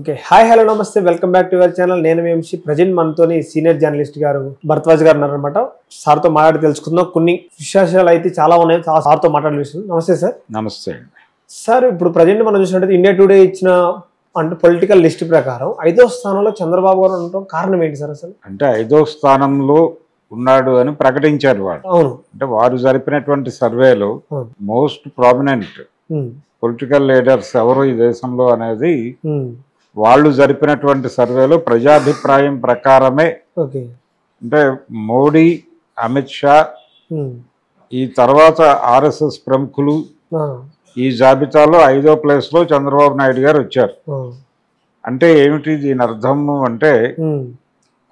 Okay hi hello నమస్తే welcome back to your channel. నేను MC present మనతోని senior journalist గారు భరద్వాజ్ గారు ఉన్నారనమాట. సార్తో మాట్లాడి తెలుసుకుందాం. కొన్ని విశేషాలు అయితే చాలా ఉన్నాయి సార్తో మాట్లాడే విషయం. నమస్తే సార్. నమస్తే సార్. ఇప్పుడు ప్రజెంట్ మనం చూసినట్టయితే ఇండియా టుడే ఇచ్చిన అంటే పొలిటికల్ లిస్ట్ ప్రకారం 5వ స్థానంలో చంద్రబాబు గారు ఉండటం కారణం ఏంటి సార్? అసలు అంటే 5వ స్థానంలో ఉన్నాడు అని ప్రకటించారు వాడు. అవును. అంటే వారు జరిపినటువంటి సర్వేలో మోస్ట్ ప్రామినెంట్ పొలిటికల్ లీడర్స్ ఎవరు ఈ దేశంలో అనేది వాళ్ళు జరిపినటువంటి సర్వేలో ప్రజాభిప్రాయం ప్రకారమే అంటే మోడీ, అమిత్ షా, ఈ తర్వాత ఆర్ఎస్ఎస్ ప్రముఖులు ఈ జాబితాలో 5వ ప్లేస్లో చంద్రబాబు నాయుడు గారు వచ్చారు. అంటే ఏమిటి దీని అర్థము అంటే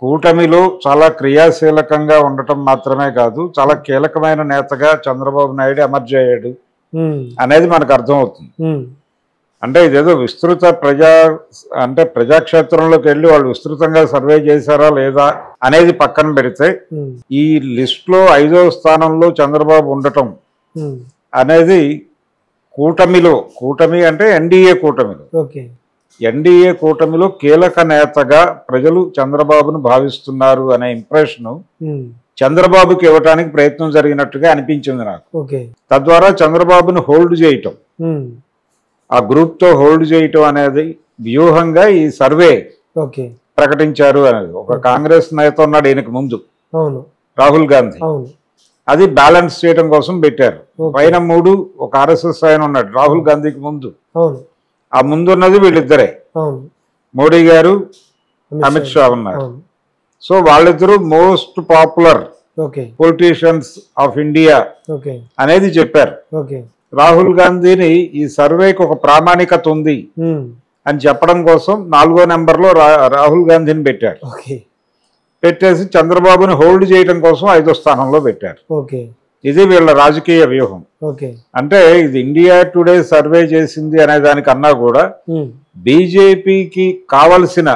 కూటమిలో చాలా క్రియాశీలకంగా ఉండటం మాత్రమే కాదు, చాలా కీలకమైన నేతగా చంద్రబాబు నాయుడు ఎమర్జ్ అయ్యాడు అనేది మనకు అర్థమవుతుంది. అంటే ఇదేదో విస్తృత ప్రజాక్షేత్రంలోకి వెళ్ళి వాళ్ళు విస్తృతంగా సర్వే చేశారా లేదా అనేది పక్కన పెడితే ఈ లిస్ట్ లో 5వ స్థానంలో చంద్రబాబు ఉండటం అనేది కూటమి అంటే ఎన్డీఏ కూటమిలో కీలక నేతగా ప్రజలు చంద్రబాబును భావిస్తున్నారు అనే ఇంప్రెషన్ చంద్రబాబుకి ఇవ్వటానికి ప్రయత్నం జరిగినట్టుగా అనిపించింది నాకు. తద్వారా చంద్రబాబును హోల్డ్ చేయటం, ఆ గ్రూప్ తో హోల్డ్ చేయటం అనేది వ్యూహంగా ఈ సర్వే ప్రకటించారు అనేది. ఒక కాంగ్రెస్ నేత ఉన్నాడు ఈయనకు ముందు, రాహుల్ గాంధీ, అది బ్యాలెన్స్ చేయడం కోసం పెట్టారు. పైన 3 ఒక ఆర్ఎస్ఎస్ ఆయన ఉన్నాడు రాహుల్ గాంధీకి ముందు, ఆ ముందు ఉన్నది వీళ్ళిద్దరే, మోడీ గారు, అమిత్ షా ఉన్నారు. సో వాళ్ళిద్దరూ most popular politicians of India అనేది చెప్పారు. రాహుల్ గాంధీని ఈ సర్వేకి ఒక ప్రామాణికత ఉంది అని చెప్పడం కోసం 4వ నెంబర్లో రాహుల్ గాంధీని పెట్టారు. పెట్టేసి చంద్రబాబుని హోల్డ్ చేయడం కోసం 5వ స్థానంలో పెట్టారు. ఇది వీళ్ళ రాజకీయ వ్యూహం. అంటే ఇది ఇండియా టుడే సర్వే చేసింది అనే దానికన్నా కూడా బీజేపీకి కావలసిన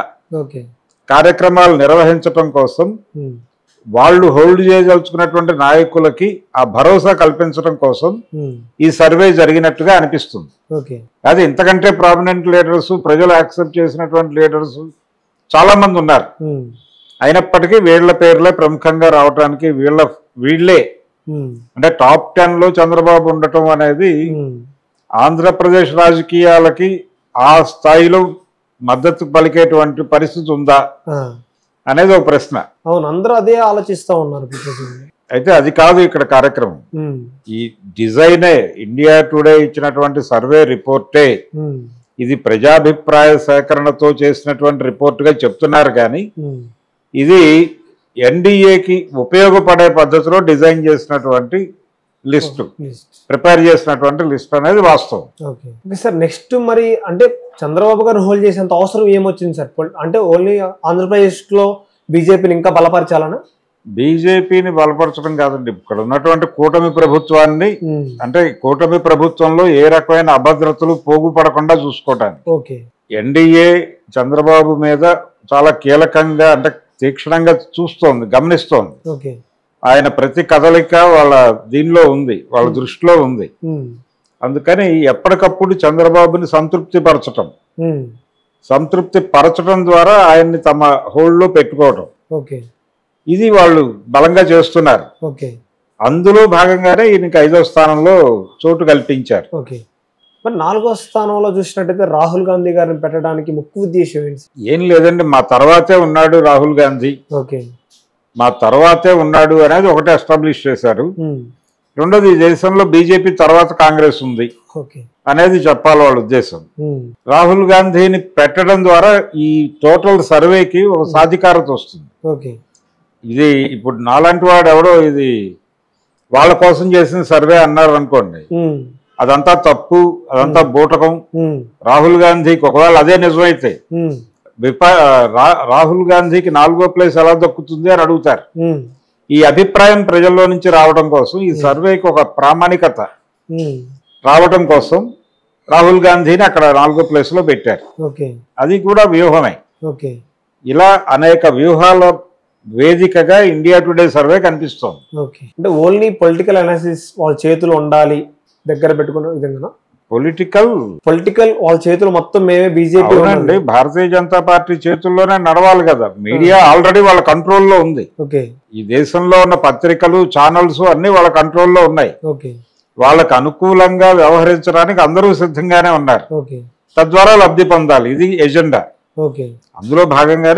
కార్యక్రమాలు నిర్వహించడం కోసం వాళ్ళు హోల్డ్ చేయదలుచుకున్నటువంటి నాయకులకి ఆ భరోసా కల్పించడం కోసం ఈ సర్వే జరిగినట్టుగా అనిపిస్తుంది. అది ఇంతకంటే ప్రామినెంట్ లీడర్స్, ప్రజలు యాక్సెప్ట్ చేసినటువంటి లీడర్స్ చాలా మంది ఉన్నారు. అయినప్పటికీ వీళ్ల పేర్లే ప్రముఖంగా రావడానికి వీళ్లే అంటే టాప్ 10లో చంద్రబాబు ఉండటం అనేది ఆంధ్రప్రదేశ్ రాజకీయాలకి ఆ స్థాయిలో మద్దతు పలికేటువంటి పరిస్థితి ఉందా అనేది ఒక ప్రశ్న. అవును, అందరూ అదే ఆలోచిస్తూ ఉన్నారు. అయితే అది కాదు ఇక్కడ కార్యక్రమం. ఈ డిజైనే ఇండియా టుడే ఇచ్చినటువంటి సర్వే రిపోర్టే ఇది ప్రజాభిప్రాయ సేకరణతో చేసినటువంటి రిపోర్టుగా చెప్తున్నారు. కానీ ఇది ఎన్డీఏకి ఉపయోగపడే పద్ధతిలో డిజైన్ చేసినటువంటి లిస్టు, ప్రిపేర్ చేసినటువంటి లిస్ట్ అనేది వాస్తవం. Okay sir. నెక్స్ట్ మరి అంటే చంద్రబాబు గారు హోల్డ్ చేసేంత అవసరం ఏమొచ్చింది సార్? అంటే ఓన్లీ ఆంధ్రప్రదేశ్ లో బీజేపీని ఇంకా బలపరచాలనా? బీజేపీని బలపరచడం కాదండి, ఇక్కడ ఉన్నటువంటి కూటమి ప్రభుత్వాన్ని, అంటే కూటమి ప్రభుత్వంలో ఏ రకమైన అభద్రతలు పోగుపడకుండా చూసుకోవటానికి ఎన్డీఏ చంద్రబాబు మీద చాలా కీలకంగా అంటే తీక్షణంగా చూస్తోంది, గమనిస్తోంది. ఆయన ప్రతి కదలిక వాళ్ళ దీనిలో ఉంది, వాళ్ళ దృష్టిలో ఉంది. అందుకని ఎప్పటికప్పుడు చంద్రబాబుని సంతృప్తి పరచడం ద్వారా ఆయన్ని తమ హోల్డ్లో పెట్టుకోవడం, ఇది వాళ్ళు బలంగా చేస్తున్నారు. అందులో భాగంగానే ఈయనకి 5వ స్థానంలో చోటు కల్పించారు. మరి 4వ స్థానంలో చూసినట్టయితే రాహుల్ గాంధీ గారిని పెట్టడానికి ముఖ్య ఉద్దేశం ఏంటి? ఏం లేదండి, మా తర్వాతే ఉన్నాడు రాహుల్ గాంధీ, మా తర్వాతే ఉన్నాడు అనేది ఒకటి ఎస్టాబ్లిష్ చేశారు. రెండోది ఈ దేశంలో బీజేపీ తర్వాత కాంగ్రెస్ ఉంది అనేది చెప్పాలి వాళ్ళ ఉద్దేశం. రాహుల్ గాంధీని పెట్టడం ద్వారా ఈ టోటల్ సర్వేకి ఒక సాధికారత వస్తుంది. ఇది ఇప్పుడు నాలాంటి వాడు ఎవడో ఇది వాళ్ళ కోసం చేసిన సర్వే అన్నారు అనుకోండి, అదంతా తప్పు, అదంతా బూటకం. రాహుల్ గాంధీకి ఒకవేళ అదే నిజమైతే రాహుల్ గాంధీకి 4వ ప్లేస్ ఎలా దక్కుతుంది అని అడుగుతారు. ఈ అభిప్రాయం ప్రజల్లో నుంచి రావడం కోసం, ఈ సర్వేకి ఒక ప్రామాణికత రావడం కోసం రాహుల్ గాంధీని అక్కడ 4వ ప్లేస్ లో పెట్టారు. అది కూడా వ్యూహమే. ఇలా అనేక వ్యూహాల వేదికగా ఇండియా టుడే సర్వే కనిపిస్తోంది. అంటే ఓన్లీ పొలిటికల్ అనాలిసిస్ వాళ్ళ చేతులు ఉండాలి, దగ్గర పెట్టుకున్న విధంగా పొలిటికల్ వాళ్ళ చేతులు మొత్తం మేమే బీజేపీ అవునండి, భారతీయ జనతా పార్టీ చేతుల్లోనే నడవాలి కదా. మీడియా ఆల్రెడీ వాళ్ళ కంట్రోల్లో ఉంది. ఈ దేశంలో ఉన్న పత్రికలు, ఛానల్స్ అన్ని వాళ్ళ కంట్రోల్లో ఉన్నాయి. వాళ్ళకు అనుకూలంగా వ్యవహరించడానికి అందరూ సిద్ధంగానే ఉన్నారు. తద్వారా లబ్ధి పొందాలి, ఇది ఎజెండా. అందులో భాగంగానే